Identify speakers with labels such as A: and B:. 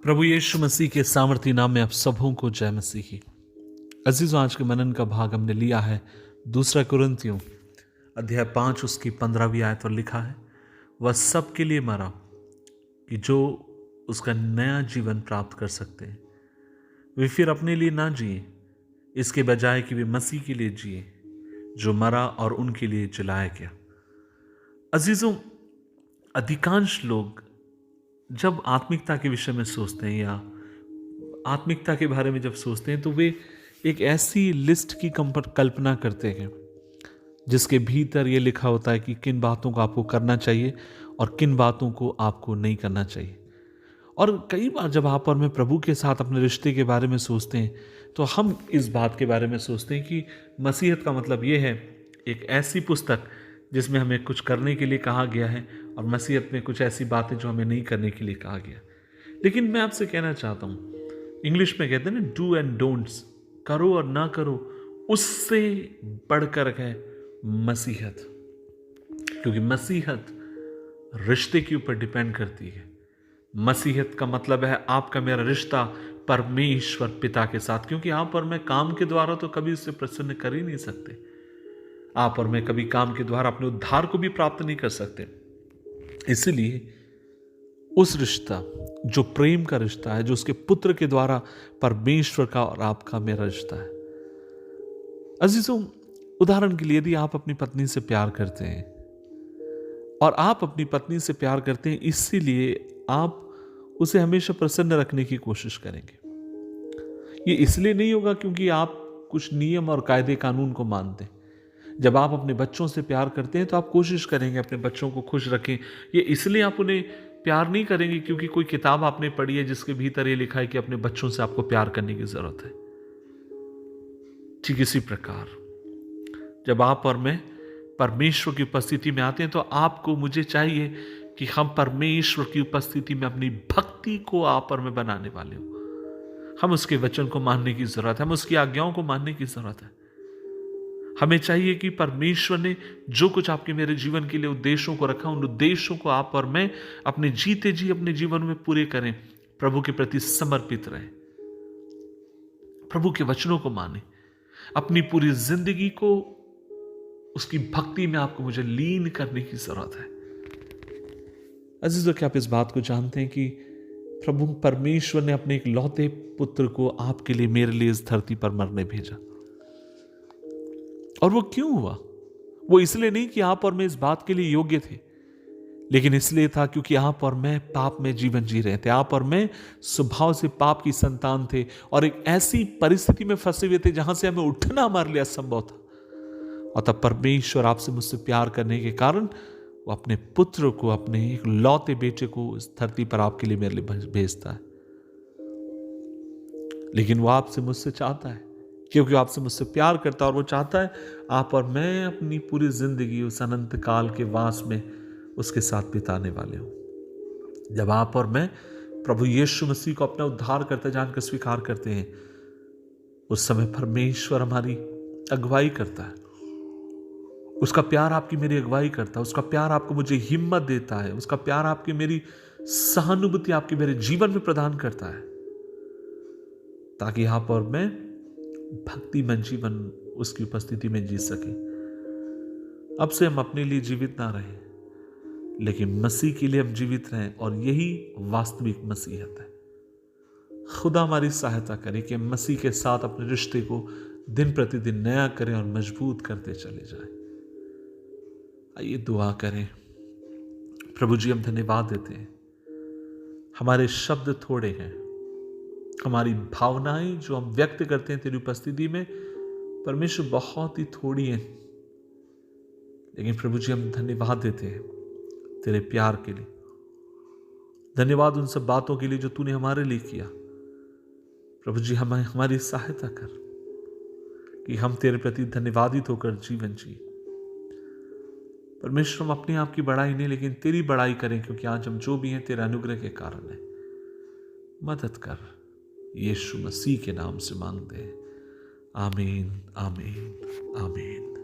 A: प्रभु यीशु मसीह के सामर्थी नाम में आप सबों को जय मसीही। अजीजों, आज के मनन का भाग हमने लिया है 2 कुरिन्थियों अध्याय 5 उसकी 15वीं आयत पर लिखा है, वह सबके लिए मरा कि जो उसका नया जीवन प्राप्त कर सकते हैं। वे फिर अपने लिए ना जिए, इसके बजाय कि वे मसीह के लिए जिए जो मरा और उनके लिए जलाया गया। अजीजों, अधिकांश लोग जब आत्मिकता के विषय में सोचते हैं या आत्मिकता के बारे में जब सोचते हैं तो वे एक ऐसी लिस्ट की कल्पना करते हैं जिसके भीतर ये लिखा होता है कि किन बातों को आपको करना चाहिए और किन बातों को आपको नहीं करना चाहिए। और कई बार जब आप और मैं प्रभु के साथ अपने रिश्ते के बारे में सोचते हैं तो हम इस बात के बारे में सोचते हैं कि मसीहत का मतलब ये है एक ऐसी पुस्तक जिसमें हमें कुछ करने के लिए कहा गया है और मसीहत में कुछ ऐसी बातें जो हमें नहीं करने के लिए कहा गया। लेकिन मैं आपसे कहना चाहता हूँ, इंग्लिश में कहते हैं ना, डू एंड डोंट्स, करो और ना करो, उससे बढ़कर है मसीहत। क्योंकि मसीहत रिश्ते के ऊपर डिपेंड करती है। मसीहत का मतलब है आपका मेरा रिश्ता परमेश्वर पिता के साथ, क्योंकि आप और मैं काम के द्वारा तो कभी उससे प्रसन्न कर ही नहीं सकते। आप और मैं कभी काम के द्वारा अपने उद्धार को भी प्राप्त नहीं कर सकते। इसलिए उस रिश्ता जो प्रेम का रिश्ता है, जो उसके पुत्र के द्वारा परमेश्वर का और आपका मेरा रिश्ता है। अजीजों, उदाहरण के लिए यदि आप अपनी पत्नी से प्यार करते हैं और आप अपनी पत्नी से प्यार करते हैं, इसीलिए आप उसे हमेशा प्रसन्न रखने की कोशिश करेंगे। ये इसलिए नहीं होगा क्योंकि आप कुछ नियम और कायदे कानून को मानते हैं। जब आप अपने बच्चों से प्यार करते हैं तो आप कोशिश करेंगे अपने बच्चों को खुश रखें। ये इसलिए आप उन्हें प्यार नहीं करेंगे क्योंकि कोई किताब आपने पढ़ी है जिसके भीतर ये लिखा है कि अपने बच्चों से आपको प्यार करने की जरूरत है। ठीक इसी प्रकार जब आप और मैं परमेश्वर की उपस्थिति में आते हैं तो आपको मुझे चाहिए कि हम परमेश्वर की उपस्थिति में अपनी भक्ति को आप और मैं बनाने वाले हो। हम उसके वचन को मानने की जरूरत है, हम उसकी आज्ञाओं को मानने की जरूरत है। हमें चाहिए कि परमेश्वर ने जो कुछ आपके मेरे जीवन के लिए उद्देश्यों को रखा, उन उद्देश्यों को आप और मैं अपने जीते जी अपने जीवन में पूरे करें, प्रभु के प्रति समर्पित रहें, प्रभु के वचनों को माने, अपनी पूरी जिंदगी को उसकी भक्ति में आपको मुझे लीन करने की जरूरत है। अजीजों, क्या आप इस बात को जानते हैं कि प्रभु परमेश्वर ने अपने एक लौते पुत्र को आपके लिए मेरे लिए इस धरती पर मरने भेजा। और वो क्यों हुआ? वो इसलिए नहीं कि आप और मैं इस बात के लिए योग्य थे, लेकिन इसलिए था क्योंकि आप और मैं पाप में जीवन जी रहे थे। आप और मैं स्वभाव से पाप की संतान थे और एक ऐसी परिस्थिति में फंसे हुए थे जहां से हमें उठना हमारे लिए असंभव था। और तब परमेश्वर आपसे मुझसे प्यार करने के कारण वो अपने पुत्र को, अपने एक लौते बेटे को इस धरती पर आपके लिए मेरे लिए भेजता है। लेकिन वो आपसे मुझसे चाहता है, क्योंकि आपसे मुझसे प्यार करता है और वो चाहता है आप और मैं अपनी पूरी जिंदगी उस अनंत काल के वास में उसके साथ बिताने वाले हो। जब आप और मैं प्रभु यीशु मसीह को अपना उद्धार करते जानकर स्वीकार करते हैं, उस समय परमेश्वर हमारी अगुवाई करता है। उसका प्यार आपकी मेरी अगुवाई करता है। उसका प्यार आपको मुझे हिम्मत देता है। उसका प्यार आपकी मेरी सहानुभूति आपके मेरे जीवन में प्रदान करता है, ताकि आप और मैं भक्तिमय जीवन उसकी उपस्थिति में जी सके। अब से हम अपने लिए जीवित ना रहें, लेकिन मसीह के लिए हम जीवित रहें, और यही वास्तविक मसीहत है। खुदा हमारी सहायता करे कि हम मसीह के साथ अपने रिश्ते को दिन प्रतिदिन नया करें और मजबूत करते चले जाएं। आइए दुआ करें। प्रभु जी, हम धन्यवाद देते हैं। हमारे शब्द थोड़े हैं, हमारी भावनाएं जो हम व्यक्त करते हैं तेरी उपस्थिति में परमेश्वर बहुत ही थोड़ी हैं, लेकिन प्रभु जी हम धन्यवाद देते हैं तेरे प्यार के लिए। धन्यवाद उन सब बातों के लिए जो तूने हमारे लिए किया। प्रभु जी हमारी सहायता कर कि हम तेरे प्रति धन्यवादित होकर जीवन जी। परमेश्वर, हम अपने आप की बड़ाई नहीं लेकिन तेरी बड़ाई करें, क्योंकि आज हम जो भी हैं तेरे अनुग्रह के कारण है। मदद कर, यीशु मसीह के नाम से मांगते हैं। आमीन, आमीन, आमीन।